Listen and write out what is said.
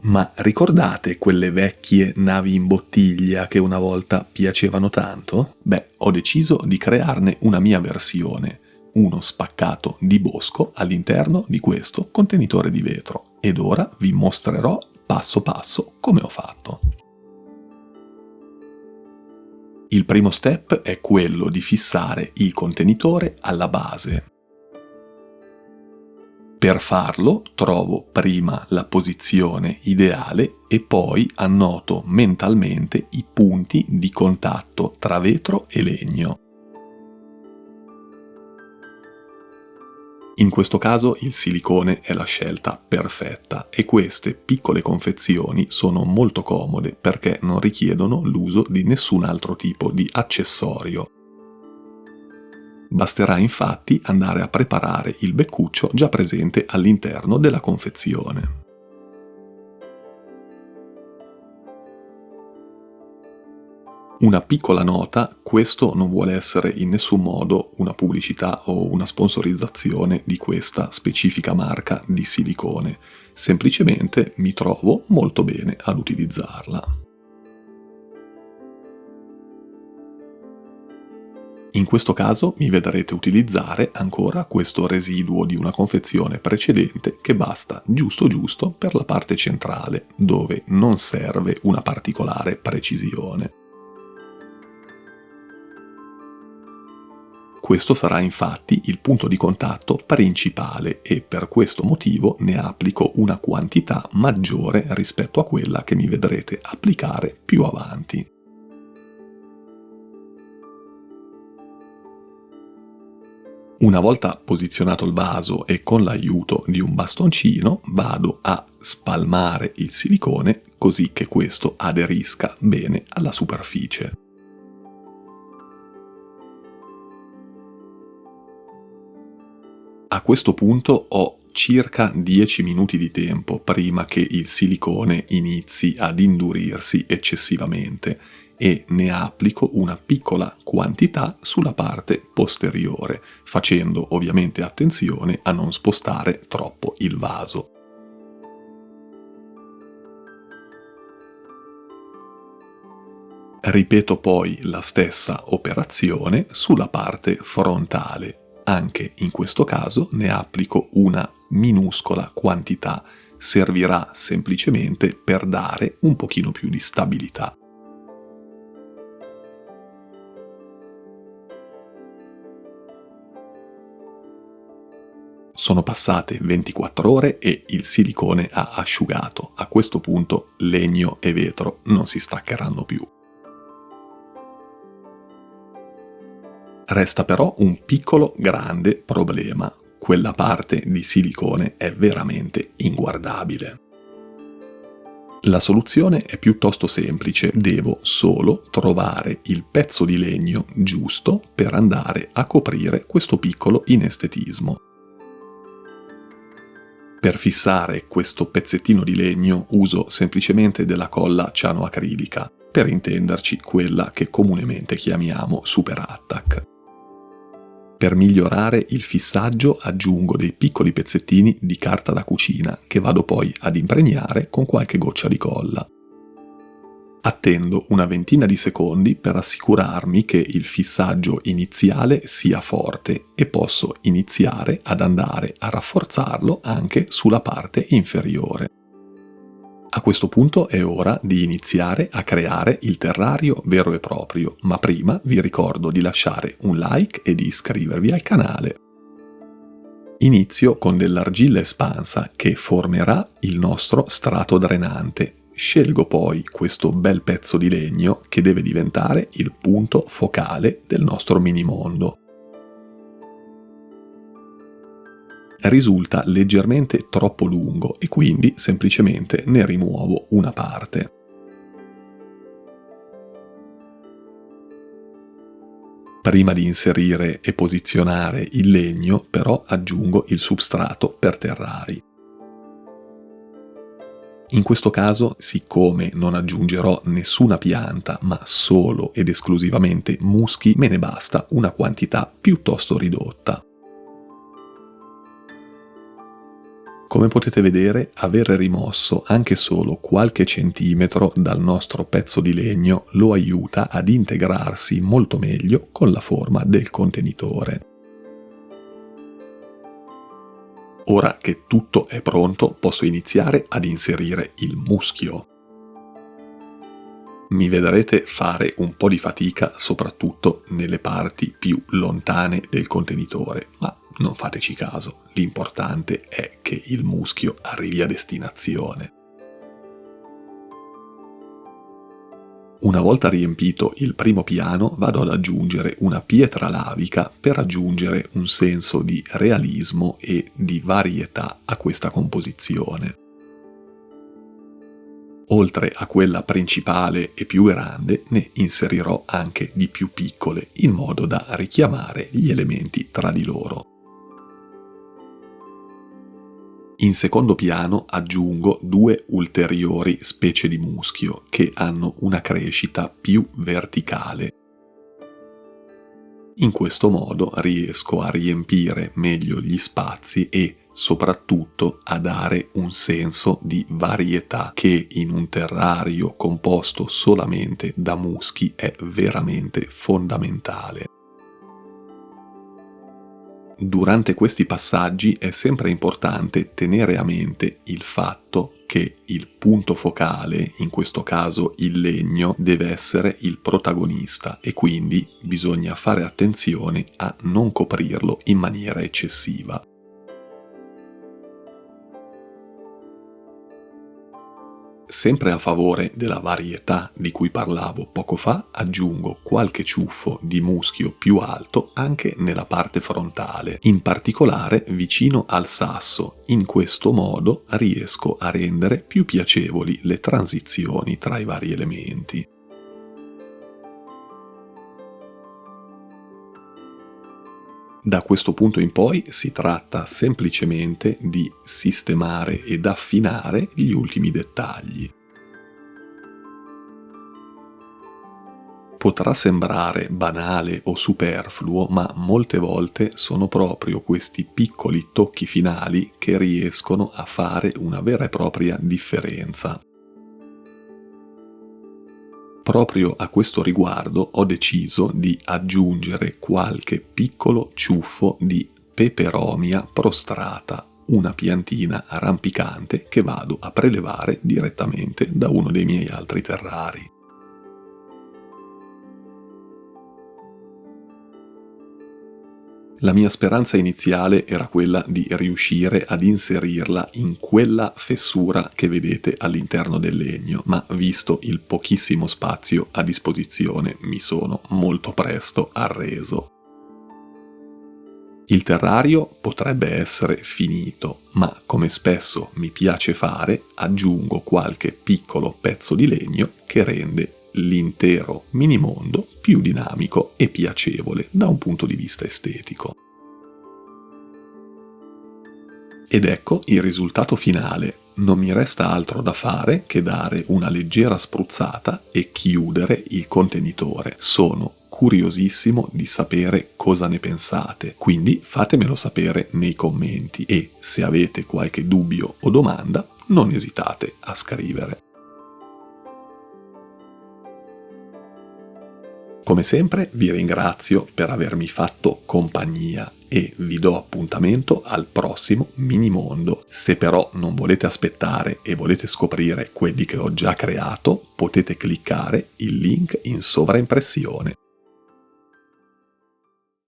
Ma ricordate quelle vecchie navi in bottiglia che una volta piacevano tanto? Beh, ho deciso di crearne una mia versione, uno spaccato di bosco all'interno di questo contenitore di vetro. Ed ora vi mostrerò passo passo come ho fatto. Il primo step è quello di fissare il contenitore alla base. Per farlo trovo prima la posizione ideale e poi annoto mentalmente i punti di contatto tra vetro e legno. In questo caso il silicone è la scelta perfetta e queste piccole confezioni sono molto comode perché non richiedono l'uso di nessun altro tipo di accessorio. Basterà infatti andare a preparare il beccuccio già presente all'interno della confezione. Una piccola nota, questo non vuole essere in nessun modo una pubblicità o una sponsorizzazione di questa specifica marca di silicone, semplicemente mi trovo molto bene ad utilizzarla. In questo caso mi vedrete utilizzare ancora questo residuo di una confezione precedente che basta giusto giusto per la parte centrale, dove non serve una particolare precisione. Questo sarà infatti il punto di contatto principale e per questo motivo ne applico una quantità maggiore rispetto a quella che mi vedrete applicare più avanti. Una volta posizionato il vaso e con l'aiuto di un bastoncino vado a spalmare il silicone così che questo aderisca bene alla superficie. A questo punto ho circa 10 minuti di tempo prima che il silicone inizi ad indurirsi eccessivamente e ne applico una piccola quantità sulla parte posteriore, facendo ovviamente attenzione a non spostare troppo il vaso. Ripeto poi la stessa operazione sulla parte frontale. Anche in questo caso ne applico una minuscola quantità, servirà semplicemente per dare un pochino più di stabilità. Sono passate 24 ore e il silicone ha asciugato. A questo punto legno e vetro non si staccheranno più. Resta però un piccolo grande problema. Quella parte di silicone è veramente inguardabile. La soluzione è piuttosto semplice, devo solo trovare il pezzo di legno giusto per andare a coprire questo piccolo inestetismo. Per fissare questo pezzettino di legno uso semplicemente della colla cianoacrilica, per intenderci quella che comunemente chiamiamo Super Attack. Per migliorare il fissaggio aggiungo dei piccoli pezzettini di carta da cucina che vado poi ad impregnare con qualche goccia di colla. Attendo una ventina di secondi per assicurarmi che il fissaggio iniziale sia forte e posso iniziare ad andare a rafforzarlo anche sulla parte inferiore. A questo punto è ora di iniziare a creare il terrario vero e proprio, ma prima vi ricordo di lasciare un like e di iscrivervi al canale. Inizio con dell'argilla espansa che formerà il nostro strato drenante. Scelgo poi questo bel pezzo di legno che deve diventare il punto focale del nostro minimondo. Risulta leggermente troppo lungo e quindi semplicemente ne rimuovo una parte. Prima di inserire e posizionare il legno, però, aggiungo il substrato per terrari. In questo caso, siccome non aggiungerò nessuna pianta, ma solo ed esclusivamente muschi, me ne basta una quantità piuttosto ridotta. Come potete vedere, avere rimosso anche solo qualche centimetro dal nostro pezzo di legno lo aiuta ad integrarsi molto meglio con la forma del contenitore. Ora che tutto è pronto, posso iniziare ad inserire il muschio. Mi vedrete fare un po' di fatica, soprattutto nelle parti più lontane del contenitore, ma non fateci caso, l'importante è che il muschio arrivi a destinazione. Una volta riempito il primo piano, vado ad aggiungere una pietra lavica per aggiungere un senso di realismo e di varietà a questa composizione. Oltre a quella principale e più grande, ne inserirò anche di più piccole, in modo da richiamare gli elementi tra di loro. In secondo piano aggiungo 2 ulteriori specie di muschio che hanno una crescita più verticale. In questo modo riesco a riempire meglio gli spazi e soprattutto a dare un senso di varietà che in un terrario composto solamente da muschi è veramente fondamentale. Durante questi passaggi è sempre importante tenere a mente il fatto che il punto focale, in questo caso il legno, deve essere il protagonista e quindi bisogna fare attenzione a non coprirlo in maniera eccessiva. Sempre a favore della varietà di cui parlavo poco fa, aggiungo qualche ciuffo di muschio più alto anche nella parte frontale, in particolare vicino al sasso. In questo modo riesco a rendere più piacevoli le transizioni tra i vari elementi. Da questo punto in poi si tratta semplicemente di sistemare ed affinare gli ultimi dettagli. Potrà sembrare banale o superfluo, ma molte volte sono proprio questi piccoli tocchi finali che riescono a fare una vera e propria differenza. Proprio a questo riguardo ho deciso di aggiungere qualche piccolo ciuffo di peperomia prostrata, una piantina rampicante che vado a prelevare direttamente da uno dei miei altri terrari. La mia speranza iniziale era quella di riuscire ad inserirla in quella fessura che vedete all'interno del legno, ma visto il pochissimo spazio a disposizione mi sono molto presto arreso. Il terrario potrebbe essere finito, ma come spesso mi piace fare, aggiungo qualche piccolo pezzo di legno che rende l'intero minimondo più dinamico e piacevole da un punto di vista estetico. Ed ecco il risultato finale. Non mi resta altro da fare che dare una leggera spruzzata e chiudere il contenitore. Sono curiosissimo di sapere cosa ne pensate, quindi fatemelo sapere nei commenti e se avete qualche dubbio o domanda non esitate a scrivere. Come sempre vi ringrazio per avermi fatto compagnia e vi do appuntamento al prossimo Minimondo. Se però non volete aspettare e volete scoprire quelli che ho già creato, potete cliccare il link in sovraimpressione.